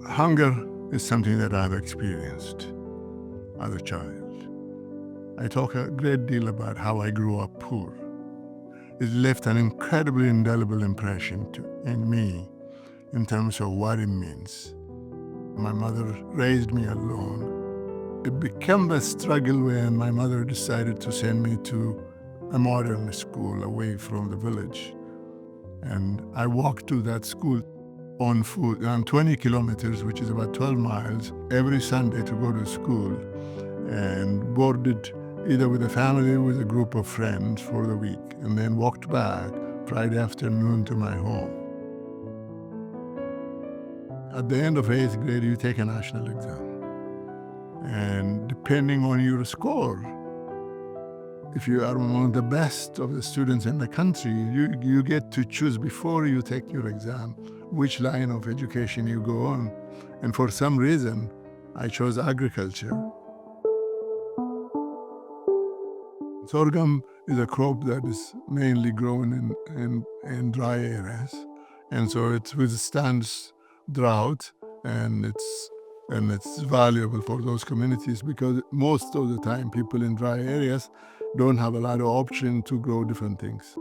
Hunger is something that I've experienced as a child. I talk a great deal about how I grew up poor. It left an incredibly indelible impression in me in terms of what it means. My mother raised me alone. It became a struggle when my mother decided to send me to a modern school away from the village. And I walked to that school on foot, around 20 kilometers, which is about 12 miles, every Sunday to go to school, and boarded either with a family or with a group of friends for the week, and then walked back Friday afternoon to my home. At the end of 8th grade, you take a national exam. And depending on your score, if you are among the best of the students in the country, you get to choose before you take your exam which line of education you go on. And for some reason, I chose agriculture. Sorghum is a crop that is mainly grown in dry areas. And so it withstands drought, and it's valuable for those communities because most of the time people in dry areas don't have a lot of option to grow different things.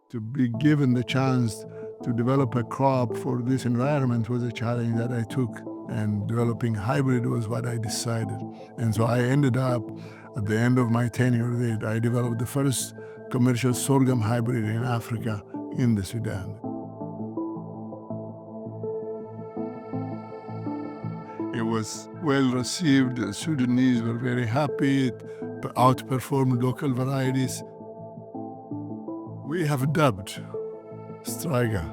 To be given the chance to develop a crop for this environment was a challenge that I took, and developing hybrid was what I decided. And so I ended up, at the end of my tenure there, I developed the first commercial sorghum hybrid in Africa, in the Sudan. It was well received. The Sudanese were very happy. It outperformed local varieties. We have dubbed striga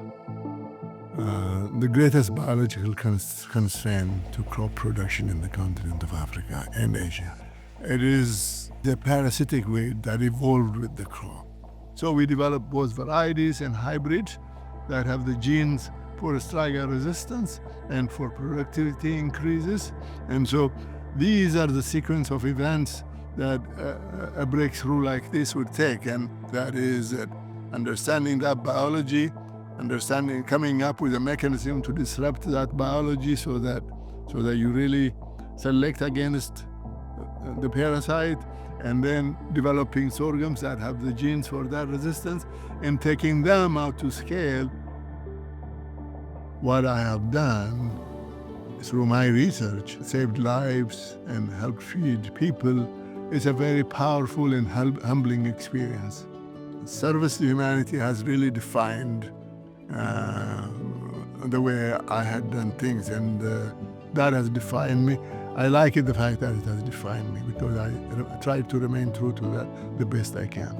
the greatest biological concern to crop production in the continent of Africa and Asia. It is the parasitic weed that evolved with the crop. So we developed both varieties and hybrids that have the genes for striga resistance and for productivity increases. And so these are the sequence of events that a breakthrough like this would take, and that is understanding that biology, coming up with a mechanism to disrupt that biology so that you really select against the parasite, and then developing sorghums that have the genes for that resistance and taking them out to scale. What I have done through my research, saved lives and helped feed people, is a very powerful and humbling experience. Service to humanity has really defined the way I had done things, and that has defined me. I like it, the fact that it has defined me, because I try to remain true to that the best I can.